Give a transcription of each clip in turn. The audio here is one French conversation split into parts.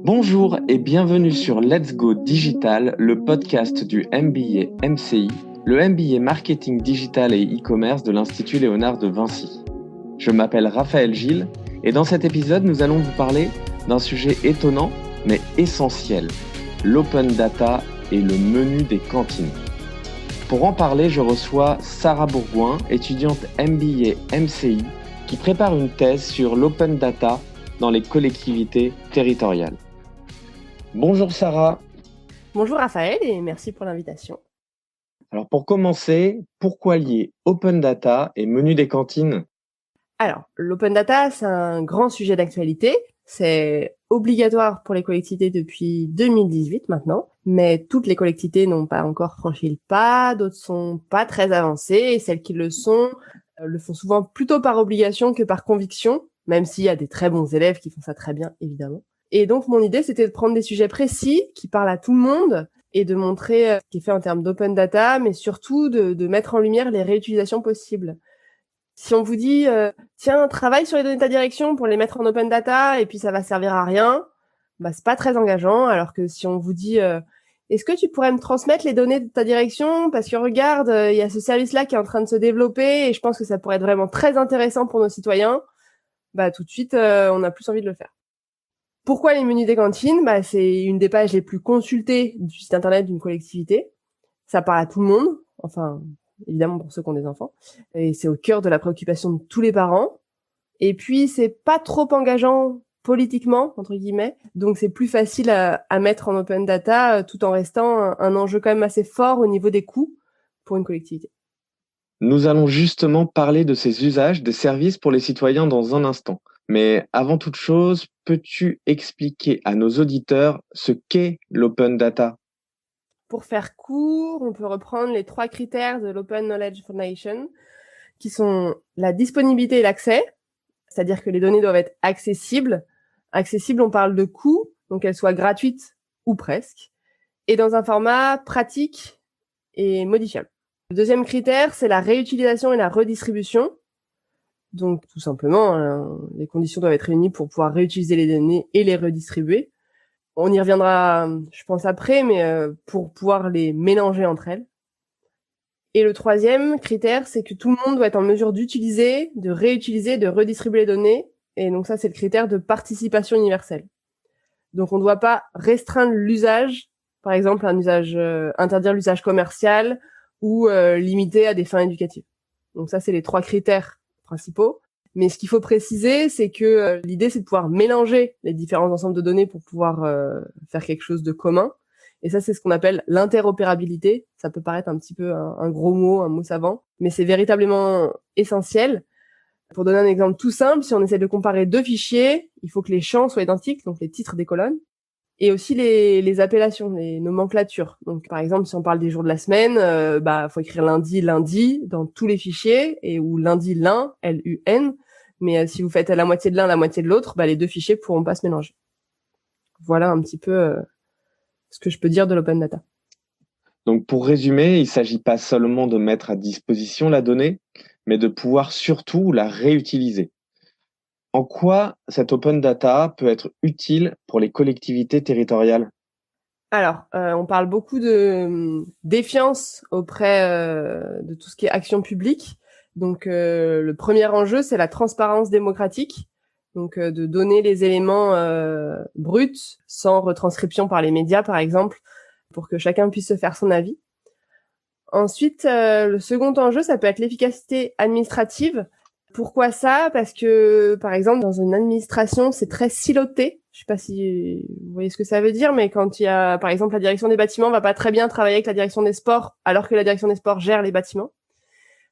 Bonjour et bienvenue sur Let's Go Digital, le podcast du MBA MCI, le MBA Marketing Digital et E-commerce de l'Institut Léonard de Vinci. Je m'appelle Raphaël Gilles et dans cet épisode, nous allons vous parler d'un sujet étonnant mais essentiel, l'open data et le menu des cantines. Pour en parler, je reçois Sarah Bourgoin, étudiante MBA MCI, qui prépare une thèse sur l'open data dans les collectivités territoriales. Bonjour Sarah. Bonjour Raphaël et merci pour l'invitation. Alors pour commencer, pourquoi lier open data et menu des cantines ? Alors, l'open data, c'est un grand sujet d'actualité. C'est obligatoire pour les collectivités depuis 2018 maintenant, mais toutes les collectivités n'ont pas encore franchi le pas, d'autres sont pas très avancées et celles qui le sont le font souvent plutôt par obligation que par conviction, même s'il y a des très bons élèves qui font ça très bien, évidemment. Et donc, mon idée, c'était de prendre des sujets précis qui parlent à tout le monde et de montrer ce qui est fait en termes d'open data, mais surtout de mettre en lumière les réutilisations possibles. Si on vous dit, tiens, travaille sur les données de ta direction pour les mettre en open data et puis ça va servir à rien, bah, c'est pas très engageant. Alors que si on vous dit, est-ce que tu pourrais me transmettre les données de ta direction parce que regarde, il y a ce service-là qui est en train de se développer et je pense que ça pourrait être vraiment très intéressant pour nos citoyens, bah, tout de suite, on a plus envie de le faire. Pourquoi les menus des cantines ? Bah, c'est une des pages les plus consultées du site internet d'une collectivité. Ça parle à tout le monde, enfin, évidemment pour ceux qui ont des enfants. Et c'est au cœur de la préoccupation de tous les parents. Et puis, c'est pas trop engageant politiquement, entre guillemets. Donc, c'est plus facile à mettre en open data tout en restant un enjeu quand même assez fort au niveau des coûts pour une collectivité. Nous allons justement parler de ces usages des services pour les citoyens dans un instant. Mais avant toute chose, peux-tu expliquer à nos auditeurs ce qu'est l'open data ? Pour faire court, on peut reprendre les 3 critères de l'Open Knowledge Foundation, qui sont la disponibilité et l'accès, c'est-à-dire que les données doivent être accessibles. Accessible, on parle de coût, donc qu'elles soient gratuites ou presque, et dans un format pratique et modifiable. Le deuxième critère, c'est la réutilisation et la redistribution. Donc, tout simplement, les conditions doivent être réunies pour pouvoir réutiliser les données et les redistribuer. On y reviendra, je pense, après, mais pour pouvoir les mélanger entre elles. Et le troisième critère, c'est que tout le monde doit être en mesure d'utiliser, de réutiliser, de redistribuer les données. Et donc ça, c'est le critère de participation universelle. Donc on ne doit pas restreindre l'usage, par exemple interdire l'usage commercial ou limiter à des fins éducatives. Donc ça, c'est les 3 critères principaux. Mais ce qu'il faut préciser, c'est que l'idée, c'est de pouvoir mélanger les différents ensembles de données pour pouvoir faire quelque chose de commun. Et ça, c'est ce qu'on appelle l'interopérabilité. Ça peut paraître un petit peu un gros mot, un mot savant, mais c'est véritablement essentiel. Pour donner un exemple tout simple, si on essaie de comparer 2 fichiers, il faut que les champs soient identiques, donc les titres des colonnes, et aussi les appellations, les nomenclatures. Donc, par exemple, si on parle des jours de la semaine, faut écrire lundi dans tous les fichiers, ou lundi lun, L-U-N. Mais si vous faites la moitié de l'un, la moitié de l'autre, les 2 fichiers pourront pas se mélanger. Voilà un petit peu ce que je peux dire de l'open data. Donc pour résumer, il ne s'agit pas seulement de mettre à disposition la donnée, mais de pouvoir surtout la réutiliser. En quoi cette open data peut être utile pour les collectivités territoriales ? Alors, on parle beaucoup de défiance auprès de tout ce qui est action publique. Donc, le premier enjeu, c'est la transparence démocratique. Donc, de donner les éléments bruts, sans retranscription par les médias, par exemple, pour que chacun puisse se faire son avis. Ensuite, le second enjeu, ça peut être l'efficacité administrative. Pourquoi ça ? Parce que, par exemple, dans une administration, c'est très siloté. Je sais pas si vous voyez ce que ça veut dire, mais quand il y a, par exemple, la direction des bâtiments va pas très bien travailler avec la direction des sports, alors que la direction des sports gère les bâtiments.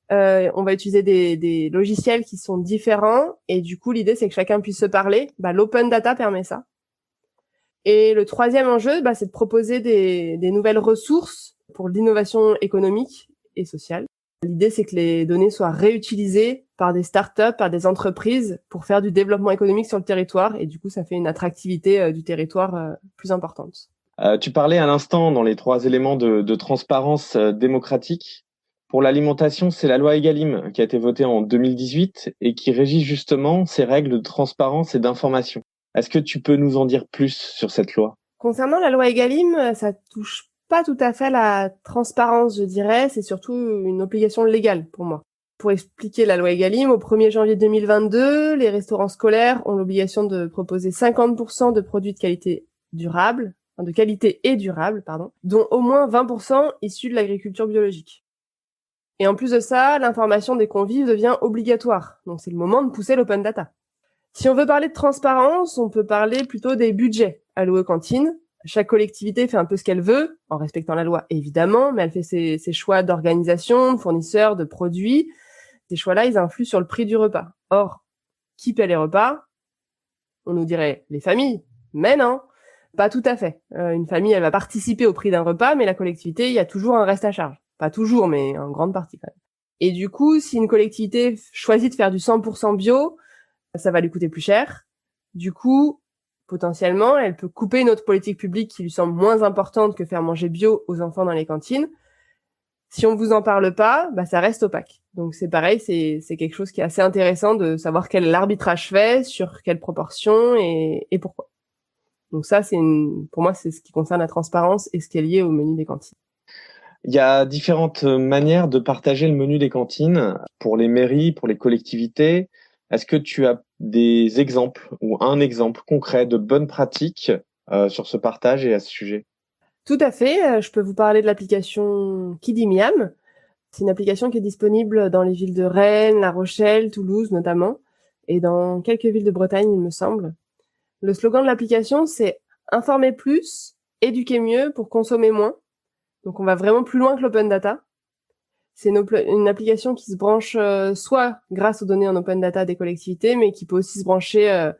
On va utiliser des logiciels qui sont différents, et du coup, l'idée, c'est que chacun puisse se parler. L'open data permet ça. Et le troisième enjeu, c'est de proposer des nouvelles ressources pour l'innovation économique et sociale. L'idée, c'est que les données soient réutilisées par des startups, par des entreprises pour faire du développement économique sur le territoire. Et du coup, ça fait une attractivité du territoire plus importante. Tu parlais à l'instant dans les 3 éléments de transparence démocratique. Pour l'alimentation, c'est la loi Egalim qui a été votée en 2018 et qui régit justement ces règles de transparence et d'information. Est-ce que tu peux nous en dire plus sur cette loi? Concernant la loi Egalim, ça touche pas tout à fait à la transparence, je dirais. C'est surtout une obligation légale pour moi. Pour expliquer la loi Egalim, au 1er janvier 2022, les restaurants scolaires ont l'obligation de proposer 50% de produits de qualité durable, de qualité et durable, dont au moins 20% issus de l'agriculture biologique. Et en plus de ça, l'information des convives devient obligatoire. Donc c'est le moment de pousser l'open data. Si on veut parler de transparence, on peut parler plutôt des budgets alloués aux cantines. Chaque collectivité fait un peu ce qu'elle veut, en respectant la loi évidemment, mais elle fait ses choix d'organisation, de fournisseurs, de produits. Ces choix-là, ils influent sur le prix du repas. Or, qui paie les repas? On nous dirait les familles. Mais non, pas tout à fait. Une famille, elle va participer au prix d'un repas, mais la collectivité, il y a toujours un reste à charge. Pas toujours, mais en grande partie quand même. Et du coup, si une collectivité choisit de faire du 100% bio, ça va lui coûter plus cher. Du coup, potentiellement, elle peut couper une autre politique publique qui lui semble moins importante que faire manger bio aux enfants dans les cantines. Si on vous en parle pas, ça reste opaque. Donc c'est pareil, c'est quelque chose qui est assez intéressant de savoir quel arbitrage fait, sur quelle proportion et pourquoi. Donc ça, pour moi, c'est ce qui concerne la transparence et ce qui est lié au menu des cantines. Il y a différentes manières de partager le menu des cantines pour les mairies, pour les collectivités. Est-ce que tu as des exemples ou un exemple concret de bonnes pratiques sur ce partage et à ce sujet? Tout à fait. Je peux vous parler de l'application Kidimiam. C'est une application qui est disponible dans les villes de Rennes, La Rochelle, Toulouse notamment, et dans quelques villes de Bretagne, il me semble. Le slogan de l'application, c'est « Informer plus, éduquer mieux pour consommer moins ». Donc on va vraiment plus loin que l'open data. C'est une application qui se branche soit grâce aux données en open data des collectivités, mais qui peut aussi se brancher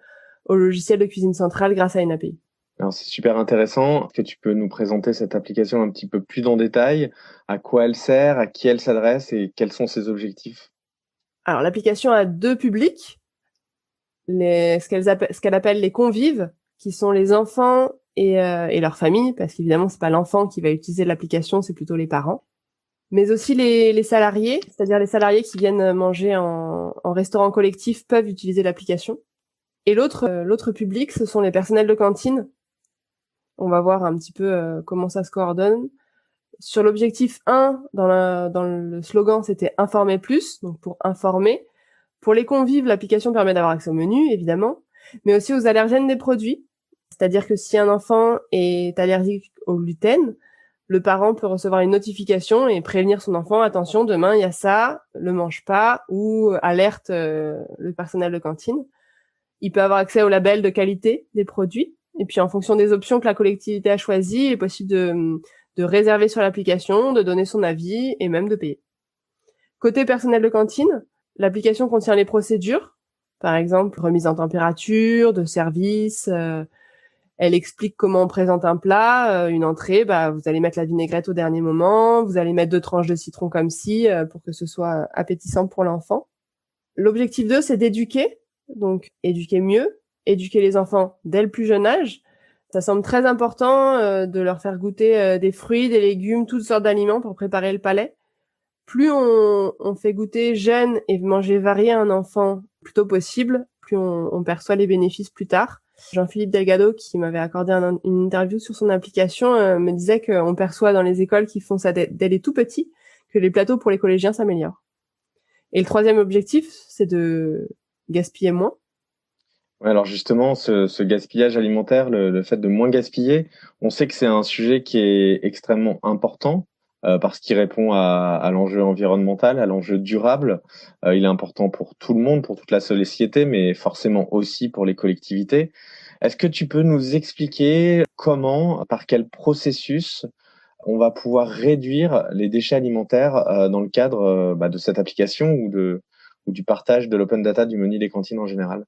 au logiciel de cuisine centrale grâce à une API. Alors c'est super intéressant. Est-ce que tu peux nous présenter cette application un petit peu plus en détail? À quoi elle sert, à qui elle s'adresse et quels sont ses objectifs? Alors l'application a deux publics. Ce qu'elle appelle les convives, qui sont les enfants et leurs familles, parce qu'évidemment c'est pas l'enfant qui va utiliser l'application, c'est plutôt les parents, mais aussi les salariés, c'est-à-dire les salariés qui viennent manger en restaurant collectif peuvent utiliser l'application. Et l'autre public, ce sont les personnels de cantine. On va voir un petit peu comment ça se coordonne. Sur l'objectif 1, dans le slogan, c'était informer plus, donc pour informer. Pour les convives, l'application permet d'avoir accès au menu, évidemment, mais aussi aux allergènes des produits. C'est-à-dire que si un enfant est allergique au gluten, le parent peut recevoir une notification et prévenir son enfant, attention, demain il y a ça, le mange pas, ou alerte le personnel de cantine. Il peut avoir accès au label de qualité des produits, et puis en fonction des options que la collectivité a choisies, il est possible de réserver sur l'application, de donner son avis et même de payer. Côté personnel de cantine, l'application contient les procédures, par exemple remise en température, de service. Elle explique comment on présente un plat, une entrée. Vous allez mettre la vinaigrette au dernier moment, vous allez mettre 2 tranches de citron comme ci pour que ce soit appétissant pour l'enfant. L'objectif 2, c'est d'éduquer, donc éduquer mieux, éduquer les enfants dès le plus jeune âge. Ça semble très important de leur faire goûter des fruits, des légumes, toutes sortes d'aliments pour préparer le palais. Plus on fait goûter jeune et manger varié à un enfant plus tôt possible, plus on perçoit les bénéfices plus tard. Jean-Philippe Delgado, qui m'avait accordé une interview sur son application, me disait qu'on perçoit dans les écoles qui font ça dès les tout petits que les plateaux pour les collégiens s'améliorent. Et le troisième objectif, c'est de gaspiller moins. Ouais, alors justement, ce gaspillage alimentaire, le fait de moins gaspiller, on sait que c'est un sujet qui est extrêmement important parce qu'il répond à l'enjeu environnemental, à l'enjeu durable. Il est important pour tout le monde, pour toute la société, mais forcément aussi pour les collectivités. Est-ce que tu peux nous expliquer comment, par quel processus, on va pouvoir réduire les déchets alimentaires dans le cadre de cette application ou du partage de l'open data du menu des cantines en général?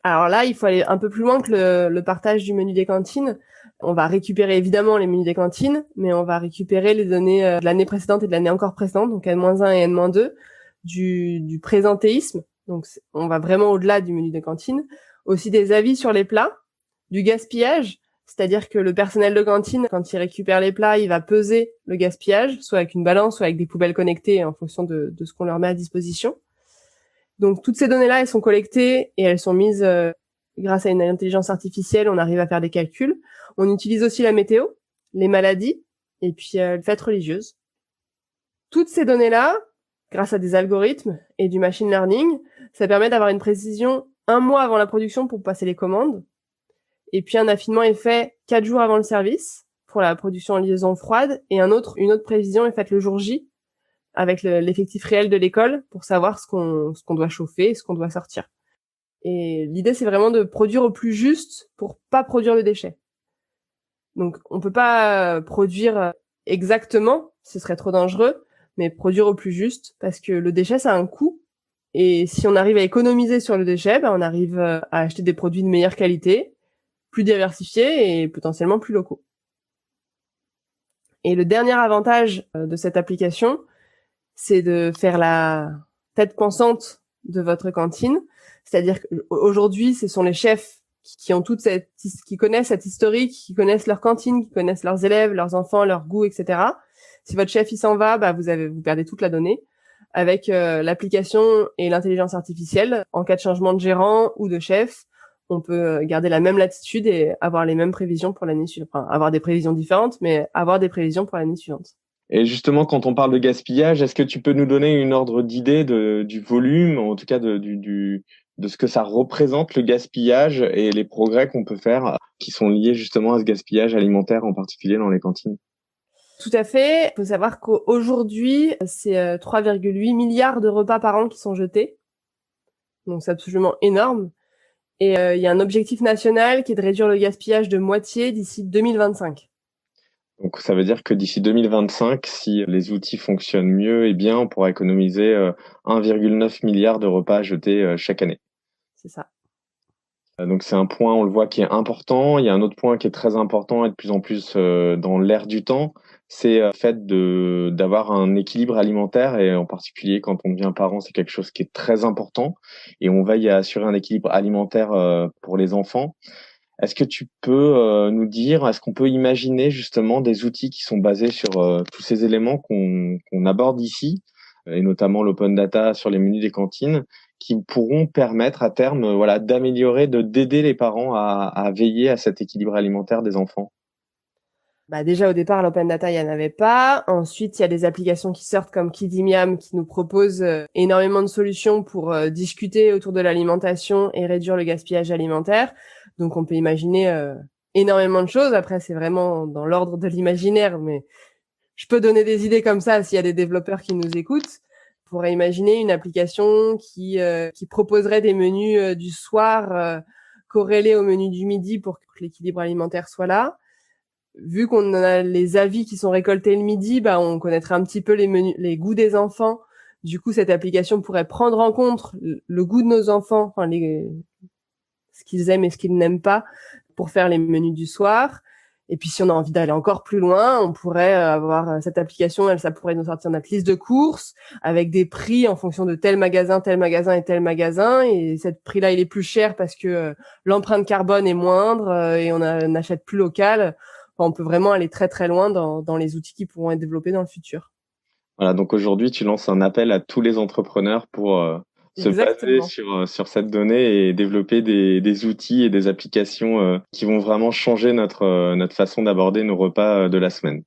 Alors là, il faut aller un peu plus loin que le partage du menu des cantines. On va récupérer évidemment les menus des cantines, mais on va récupérer les données de l'année précédente et de l'année encore précédente, donc N-1 et N-2, du présentéisme. Donc on va vraiment au-delà du menu des cantines. Aussi des avis sur les plats, du gaspillage, C'est-à-dire que le personnel de cantine, quand il récupère les plats, il va peser le gaspillage, soit avec une balance, soit avec des poubelles connectées en fonction de ce qu'on leur met à disposition. Donc toutes ces données-là, elles sont collectées et elles sont mises grâce à une intelligence artificielle, on arrive à faire des calculs. On utilise aussi la météo, les maladies et puis les fêtes religieuses. Toutes ces données-là, grâce à des algorithmes et du machine learning, ça permet d'avoir une précision 1 mois avant la production pour passer les commandes. Et puis un affinement est fait 4 jours avant le service pour la production en liaison froide et une autre prévision est faite le jour J avec l'effectif réel de l'école pour savoir ce qu'on doit chauffer et ce qu'on doit sortir. Et l'idée, c'est vraiment de produire au plus juste pour pas produire de déchets. Donc, on peut pas produire exactement, ce serait trop dangereux, mais produire au plus juste parce que le déchet, ça a un coût. Et si on arrive à économiser sur le déchet, on arrive à acheter des produits de meilleure qualité, plus diversifiés et potentiellement plus locaux. Et le dernier avantage de cette application, c'est de faire la tête pensante de votre cantine. C'est-à-dire qu'aujourd'hui, ce sont les chefs qui ont qui connaissent cette historique, qui connaissent leur cantine, qui connaissent leurs élèves, leurs enfants, leurs goûts, etc. Si votre chef il s'en va, vous perdez toute la donnée. Avec l'application et l'intelligence artificielle, en cas de changement de gérant ou de chef, on peut garder la même latitude et avoir les mêmes prévisions pour l'année suivante. Enfin, avoir des prévisions différentes, mais avoir des prévisions pour l'année suivante. Et justement, quand on parle de gaspillage, est-ce que tu peux nous donner une ordre d'idée du volume, en tout cas de ce que ça représente le gaspillage et les progrès qu'on peut faire qui sont liés justement à ce gaspillage alimentaire, en particulier dans les cantines? Tout à fait. Il faut savoir qu'aujourd'hui, c'est 3,8 milliards de repas par an qui sont jetés. Donc c'est absolument énorme. Et il y a un objectif national qui est de réduire le gaspillage de moitié d'ici 2025. Donc ça veut dire que d'ici 2025, si les outils fonctionnent mieux, eh bien, on pourra économiser 1,9 milliard de repas jetés chaque année. C'est ça. Donc c'est un point, on le voit, qui est important. Il y a un autre point qui est très important et de plus en plus dans l'air du temps, c'est le fait d'avoir un équilibre alimentaire et en particulier quand on devient parent, c'est quelque chose qui est très important et on veille à assurer un équilibre alimentaire pour les enfants. Est-ce que tu peux nous dire, est-ce qu'on peut imaginer justement des outils qui sont basés sur tous ces éléments qu'on aborde ici, et notamment l'open data sur les menus des cantines, qui pourront permettre à terme, d'améliorer, d'aider les parents à veiller à cet équilibre alimentaire des enfants? Déjà au départ, l'open data, il y en avait pas. Ensuite, il y a des applications qui sortent comme Kidimiam qui nous proposent énormément de solutions pour discuter autour de l'alimentation et réduire le gaspillage alimentaire. Donc on peut imaginer énormément de choses. Après, c'est vraiment dans l'ordre de l'imaginaire, mais je peux donner des idées comme ça s'il y a des développeurs qui nous écoutent. On pourrait imaginer une application qui proposerait des menus du soir corrélés au menu du midi pour que l'équilibre alimentaire soit là. Vu qu'on a les avis qui sont récoltés le midi, on connaîtrait un petit peu les menus, les goûts des enfants. Du coup, cette application pourrait prendre en compte le goût de nos enfants, ce qu'ils aiment et ce qu'ils n'aiment pas, pour faire les menus du soir. Et puis, si on a envie d'aller encore plus loin, on pourrait avoir cette application, ça pourrait nous sortir notre liste de courses avec des prix en fonction de tel magasin et tel magasin. Et cette prix-là, il est plus cher parce que l'empreinte carbone est moindre et on achète plus local. On peut vraiment aller très très loin dans les outils qui pourront être développés dans le futur. Voilà, donc aujourd'hui, tu lances un appel à tous les entrepreneurs pour se baser sur cette donnée et développer des outils et des applications qui vont vraiment changer notre façon d'aborder nos repas de la semaine.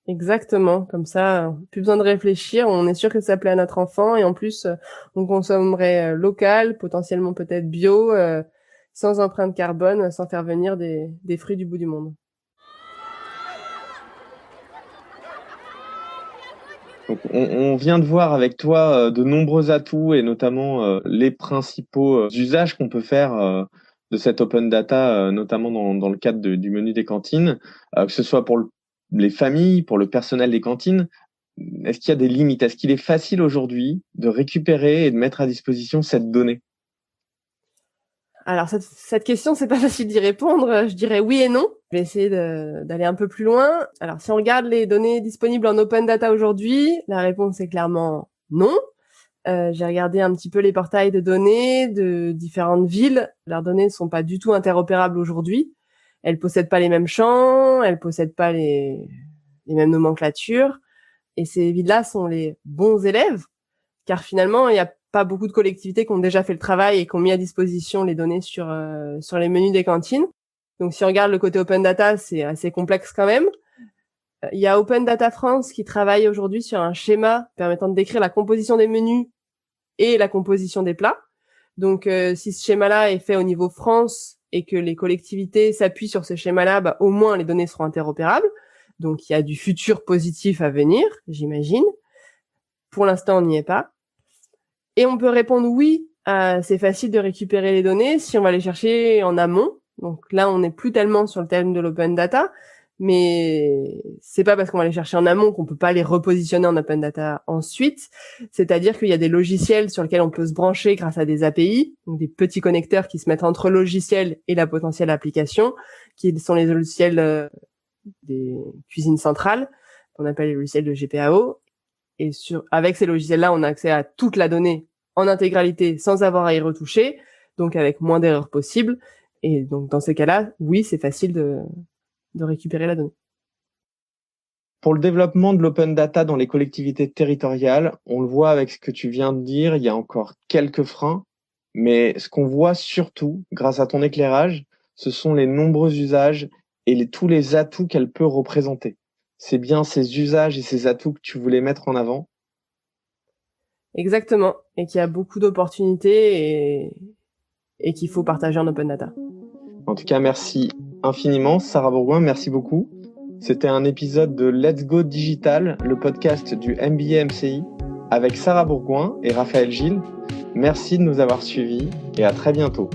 Exactement, comme ça, plus besoin de réfléchir, on est sûr que ça plaît à notre enfant et en plus, on consommerait local, potentiellement peut-être bio, sans empreinte carbone, sans faire venir des fruits du bout du monde. Donc, on vient de voir avec toi de nombreux atouts et notamment les principaux usages qu'on peut faire de cette open data, notamment dans le cadre du menu des cantines, que ce soit pour les familles, pour le personnel des cantines. Est-ce qu'il y a des limites? Est-ce qu'il est facile aujourd'hui de récupérer et de mettre à disposition cette donnée? Alors cette question, c'est pas facile d'y répondre. Je dirais oui et non. Je vais essayer d'aller un peu plus loin. Alors si on regarde les données disponibles en open data aujourd'hui, la réponse est clairement non. J'ai regardé un petit peu les portails de données de différentes villes. Leurs données ne sont pas du tout interopérables aujourd'hui. elles possèdent pas les mêmes champs, elles possèdent pas les mêmes nomenclatures. Et ces villes-là sont les bons élèves, car finalement, il n'y a pas beaucoup de collectivités qui ont déjà fait le travail et qui ont mis à disposition les données sur les menus des cantines. Donc, si on regarde le côté Open Data, c'est assez complexe quand même. Il y a Open Data France qui travaille aujourd'hui sur un schéma permettant de décrire la composition des menus et la composition des plats. Donc, si ce schéma-là est fait au niveau France et que les collectivités s'appuient sur ce schéma-là, au moins les données seront interopérables. Donc, il y a du futur positif à venir, j'imagine. Pour l'instant, on n'y est pas. Et on peut répondre oui, c'est facile de récupérer les données si on va les chercher en amont. Donc là, on n'est plus tellement sur le thème de l'open data, mais c'est pas parce qu'on va les chercher en amont qu'on peut pas les repositionner en open data ensuite. C'est-à-dire qu'il y a des logiciels sur lesquels on peut se brancher grâce à des API, donc des petits connecteurs qui se mettent entre le logiciel et la potentielle application, qui sont les logiciels des cuisines centrales, qu'on appelle les logiciels de GPAO. Et avec ces logiciels-là, on a accès à toute la donnée en intégralité sans avoir à y retoucher, donc avec moins d'erreurs possibles. Et donc, dans ces cas-là, oui, c'est facile de récupérer la donnée. Pour le développement de l'open data dans les collectivités territoriales, on le voit avec ce que tu viens de dire, il y a encore quelques freins, mais ce qu'on voit surtout, grâce à ton éclairage, ce sont les nombreux usages et tous les atouts qu'elle peut représenter. C'est bien ces usages et ces atouts que tu voulais mettre en avant? Exactement, et qu'il y a beaucoup d'opportunités et qu'il faut partager en open data. En tout cas, merci infiniment, Sarah Bourgoin, merci beaucoup. C'était un épisode de Let's Go Digital, le podcast du MBA MCI, avec Sarah Bourgoin et Raphaël Gilles. Merci de nous avoir suivis et à très bientôt.